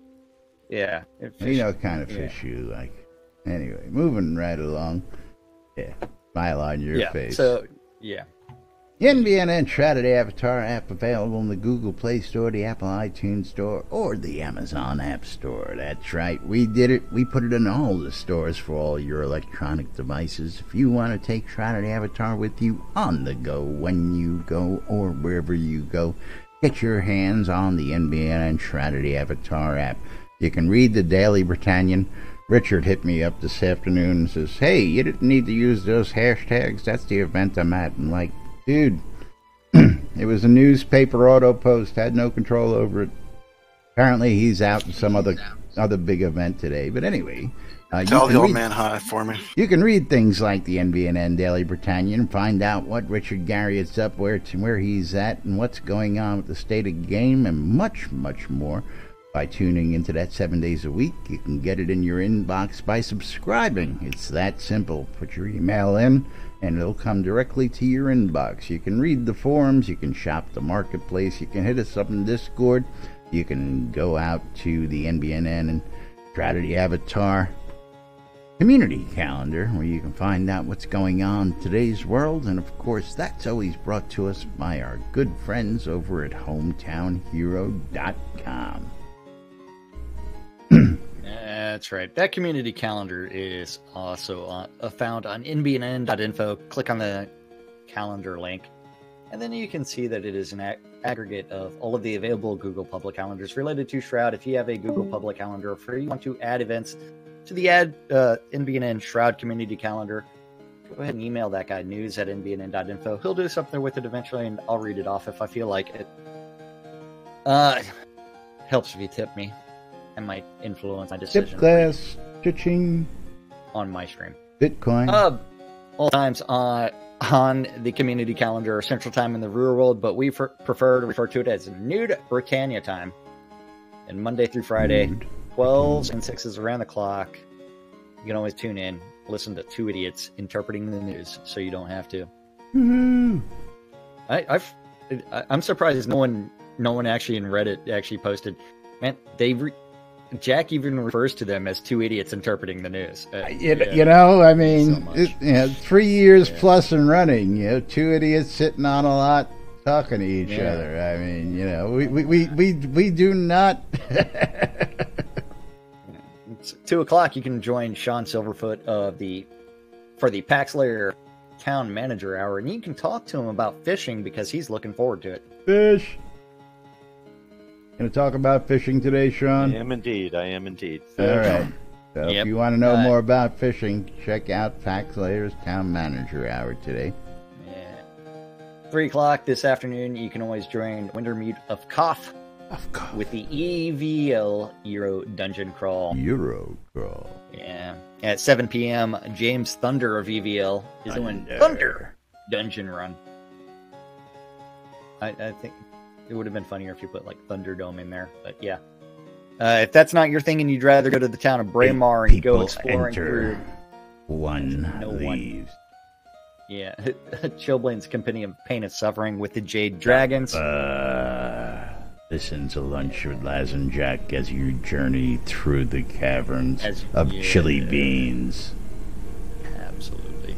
Yeah. You know what kind of fish you like. Anyway, moving right along. Yeah. Smile on your face. So, yeah. The NBNN Shroud Avatar app available in the Google Play Store, the Apple iTunes Store, or the Amazon App Store. That's right. We did it. We put it in all the stores for all your electronic devices. If you want to take Shroud Avatar with you on the go, when you go, or wherever you go, get your hands on the NBNN Shroud Avatar app. You can read the Daily Britannian. Richard hit me up this afternoon and says, hey, you didn't need to use those hashtags. That's the event I'm at. And like, dude, it was a newspaper auto post, had no control over it. Apparently he's out in some other big event today. But anyway, tell the old man hi for me. You can read things like the NBNN Daily Britannian and find out what Richard Garriott's up, where he's at, and what's going on with the state of the game, and much, much more by tuning into that 7 days a week. You can get it in your inbox by subscribing. It's that simple. Put your email in, and it'll come directly to your inbox. You can read the forums, you can shop the marketplace, you can hit us up in Discord, you can go out to the NBNN and Strategy Avatar community calendar, where you can find out what's going on in today's world. And of course, that's always brought to us by our good friends over at hometownhero.com. That's right. That community calendar is also found on nbnn.info. Click on the calendar link, and then you can see that it is an aggregate of all of the available Google public calendars related to Shroud. If you have a Google public calendar, or if you want to add events to the NBNN Shroud community calendar, go ahead and email that guy, news@nbnn.info. He'll do something with it eventually, and I'll read it off if I feel like it. Helps if you tip me. And might influence my decision. Tip class, cha-ching. On my stream. Bitcoin. All times on the community calendar, Central Time in the real world, but we prefer to refer to it as Nude Britannia time. And Monday through Friday, 12s and 6s around the clock. You can always tune in, listen to two idiots interpreting the news, so you don't have to. Mm-hmm. I'm surprised no one actually in Reddit actually posted. Man, Jack even refers to them as two idiots interpreting the news. You know, I mean, 3 years plus and running. You know, two idiots sitting on a lot, talking to each other. I mean, you know, we do not. It's 2:00. You can join Sean Silverfoot for the Paxlayer Town Manager Hour, and you can talk to him about fishing because he's looking forward to it. Fish. Going to talk about fishing today, Sean? I am indeed. All right. So if you want to know more about fishing, check out Paxlayer's Town Manager Hour today. Yeah. 3:00 this afternoon, you can always join Wintermute of Koth Of course. With the EVL Euro Dungeon Crawl. Euro Crawl. Yeah. At 7 p.m., James Thunder of EVL is doing Thunder Dungeon Run. I think it would have been funnier if you put like Thunderdome in there, but yeah. If that's not your thing and you'd rather go to the town of Braemar and go exploring through, one leaves. Yeah, Chillblade's Compendium of Pain and Suffering with the Jade Dragons. Listen to Lunch with Laz and Jack as you journey through the caverns of chili beans. Absolutely.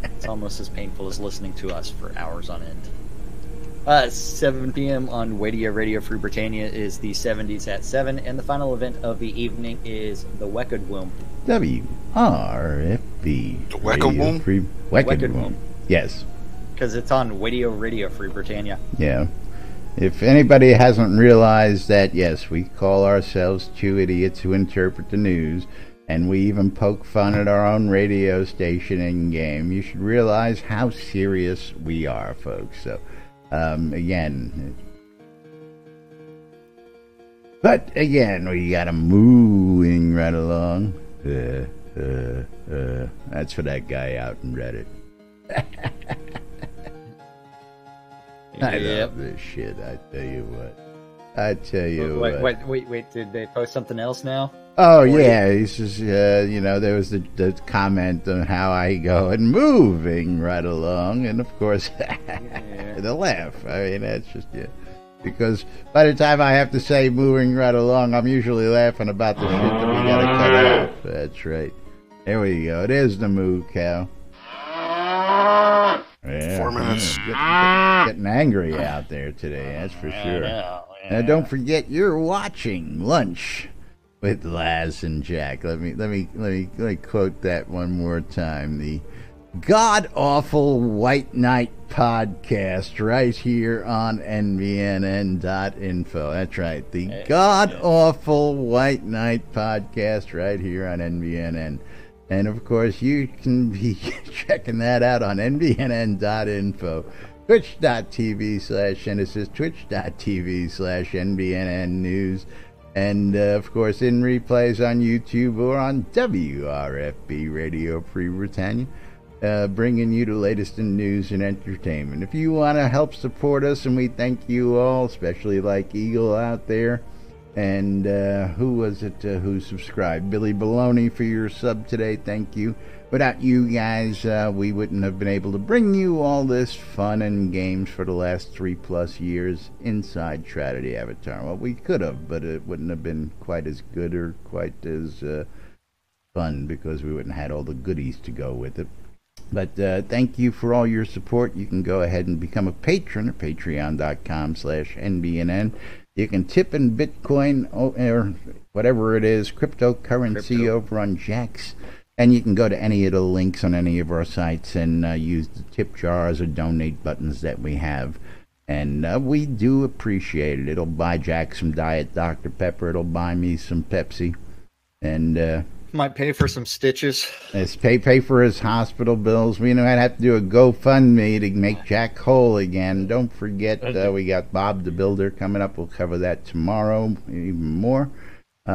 It's almost as painful as listening to us for hours on end. 7 p.m. on Radio Free Britannia is the 70s at 7, and the final event of the evening is the Wecked Womb. WRFB. The Wecked Womb? Wecked Womb. Yes. Because it's on Radio Free Britannia. Yeah. If anybody hasn't realized that, yes, we call ourselves two idiots who interpret the news, and we even poke fun at our own radio station in-game, you should realize how serious we are, folks. So, again... But, again, we got 'em moving right along. That's for that guy out in Reddit. I love this shit, I tell you what. Wait, did they post something else now? Oh, yeah, he's just, there was the comment on how I go and moving right along, and of course, the laugh. I mean, that's just, because by the time I have to say moving right along, I'm usually laughing about the shit that we gotta cut off. That's right. There we go. There's the moo cow. Yeah, 4 minutes. Getting angry out there today, that's for sure. Now, don't forget, you're watching Lunch with Laz and Jack. Let me quote that one more time. The god-awful White Knight podcast right here on NBNN.info. That's right, the god-awful White Knight podcast right here on NBNN. And, of course, you can be checking that out on NBNN.info, twitch.tv/Genesis, twitch.tv/NBNN News, and, of course, in replays on YouTube or on WRFB Radio Free Britannia, bringing you the latest in news and entertainment. If you want to help support us, and we thank you all, especially like Eagle out there, and who was it who subscribed? Billy Baloney for your sub today. Thank you. Without you guys, we wouldn't have been able to bring you all this fun and games for the last 3+ years inside Tragedy Avatar. Well, we could have, but it wouldn't have been quite as good or quite as fun because we wouldn't have had all the goodies to go with it. But thank you for all your support. You can go ahead and become a patron at patreon.com/NBNN. You can tip in Bitcoin or whatever it is, cryptocurrency over on Jack's. And you can go to any of the links on any of our sites and use the tip jars or donate buttons that we have. And we do appreciate it. It'll buy Jack some Diet Dr. Pepper. It'll buy me some Pepsi. And might pay for some stitches. It's pay for his hospital bills. We might have to do a GoFundMe to make Jack whole again. Don't forget, we got Bob the Builder coming up. We'll cover that tomorrow, even more.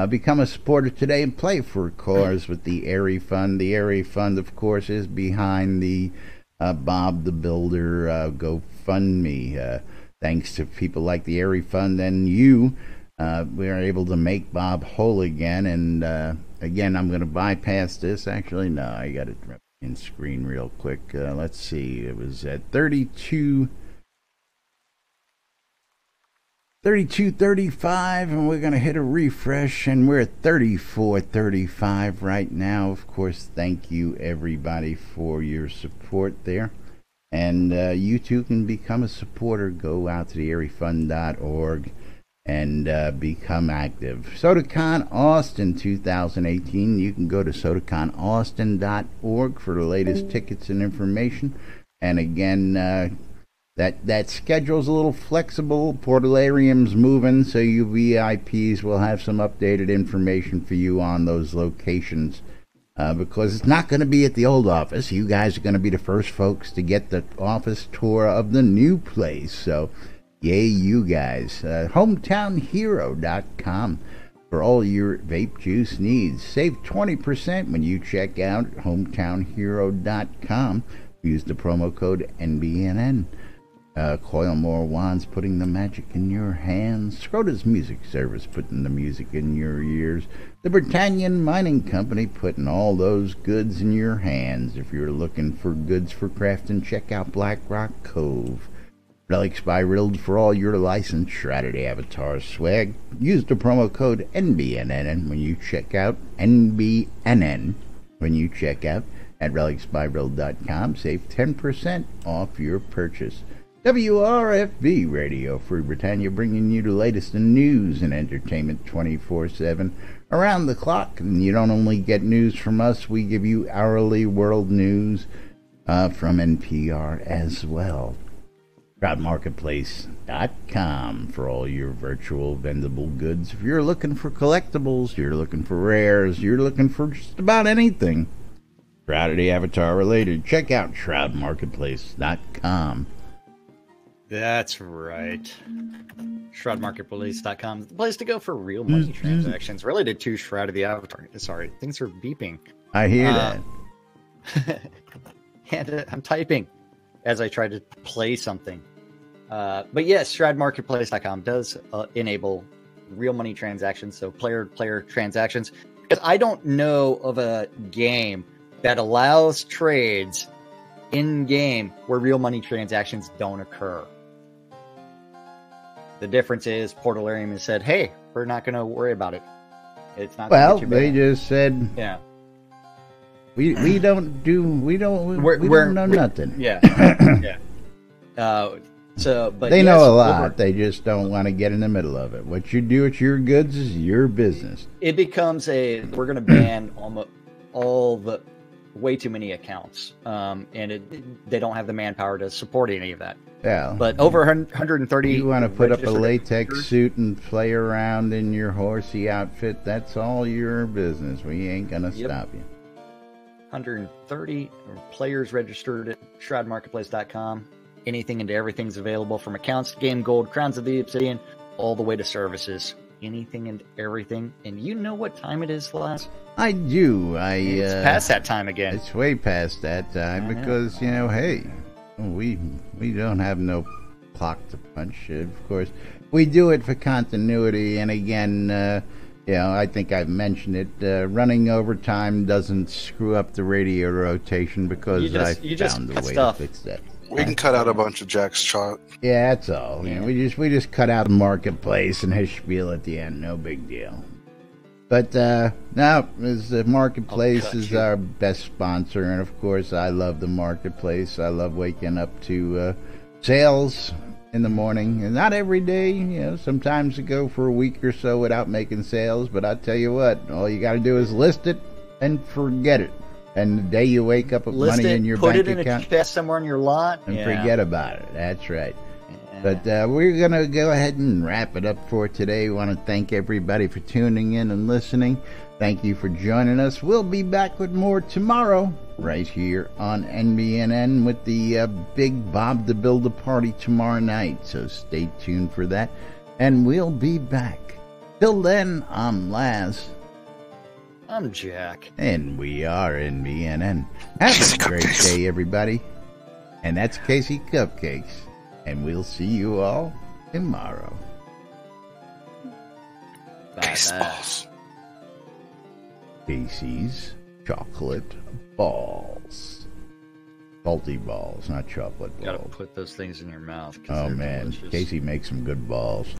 Become a supporter today and play for a cause with the Airy Fund. The Airy Fund, of course, is behind the Bob the Builder GoFundMe. Thanks to people like the Airy Fund and you, we are able to make Bob whole again. And again, I'm going to bypass this. Actually, no, I got it in screen real quick. Let's see. It was at 32.35, and we're going to hit a refresh, and we're at 34.35 right now. Of course, thank you, everybody, for your support there. And you too can become a supporter. Go out to theairyfund.org and become active. SodaCon Austin 2018. You can go to sodaconaustin.org for the latest tickets and information. And again, that schedule's a little flexible. Portalarium's moving, so you VIPs will have some updated information for you on those locations. Because it's not going to be at the old office. You guys are going to be the first folks to get the office tour of the new place. So Yay, you guys. HometownHero.com for all your vape juice needs. Save 20% when you check out HometownHero.com. Use the promo code NBNN. Coil More Wands, putting the magic in your hands. Shroud's Music Service, putting the music in your ears. The Britannian Mining Company, putting all those goods in your hands. If you're looking for goods for crafting, check out Black Rock Cove. Relics by Riddled for all your licensed Shrouded Avatar swag. Use the promo code NBNN when you check out. NBNN when you check out at relicsbyriddled.com. Save 10% off your purchase. WRFB Radio, Free Britannia, bringing you the latest in news and entertainment 24/7 around the clock. And you don't only get news from us, we give you hourly world news from NPR as well. Shroudmarketplace.com for all your virtual vendable goods. If you're looking for collectibles, you're looking for rares, you're looking for just about anything Shrouded Avatar related, check out shroudmarketplace.com. That's right. Shroudmarketplace.com, the place to go for real money transactions related to Shroud of the Avatar. Sorry, things are beeping. I hear that. And I'm typing as I try to play something. But yes, Shroudmarketplace.com does enable real money transactions, so player-to-player transactions. Because I don't know of a game that allows trades in-game where real money transactions don't occur. The difference is Portalarium has said, hey, we're not going to worry about it. It's not well, get you they just said, yeah, we don't know nothing. Yeah. Yeah. But they know a lot. They just don't want to get in the middle of it. What you do with your goods is your business. It becomes we're going to ban almost all the way too many accounts, and they don't have the manpower to support any of that. Yeah. But over 130. You want to put up a latex suit and play around in your horsey outfit? That's all your business. We ain't gonna stop you. 130 players registered at shroudmarketplace.com. Anything and everything's available, from accounts, game gold, crowns of the obsidian, all the way to services. Anything and everything. And you know what time it is, Laz? I do. It's past that time again. It's way past that time because, hey, we don't have no clock to punch. Of course, we do it for continuity. And again, I think I've mentioned it. Running overtime doesn't screw up the radio rotation because I found a way to fix that. We can cut out a bunch of Jack's chart. Yeah, that's all. Yeah. We just cut out Marketplace and his spiel at the end. No big deal. But now, as the Marketplace is our best sponsor, and of course, I love the Marketplace. I love waking up to sales in the morning, and not every day. Sometimes I go for a week or so without making sales. But I tell you what, all you got to do is list it and forget it. And the day you wake up with money in your bank account, put it in a chest somewhere in your lot, and forget about it. That's right. But we're going to go ahead and wrap it up for today. We want to thank everybody for tuning in and listening. Thank you for joining us. We'll be back with more tomorrow, right here on NBNN, with the Big Bob the Builder Party tomorrow night. So stay tuned for that, and we'll be back. Till then, I'm Laz. I'm Jack. And we are NBNN. Have a great day, everybody. And that's Casey Cupcakes. And we'll see you all tomorrow. Baseballs. Casey's chocolate balls. Salty balls, not chocolate balls. Gotta put those things in your mouth. Oh, man. Delicious. Casey makes some good balls.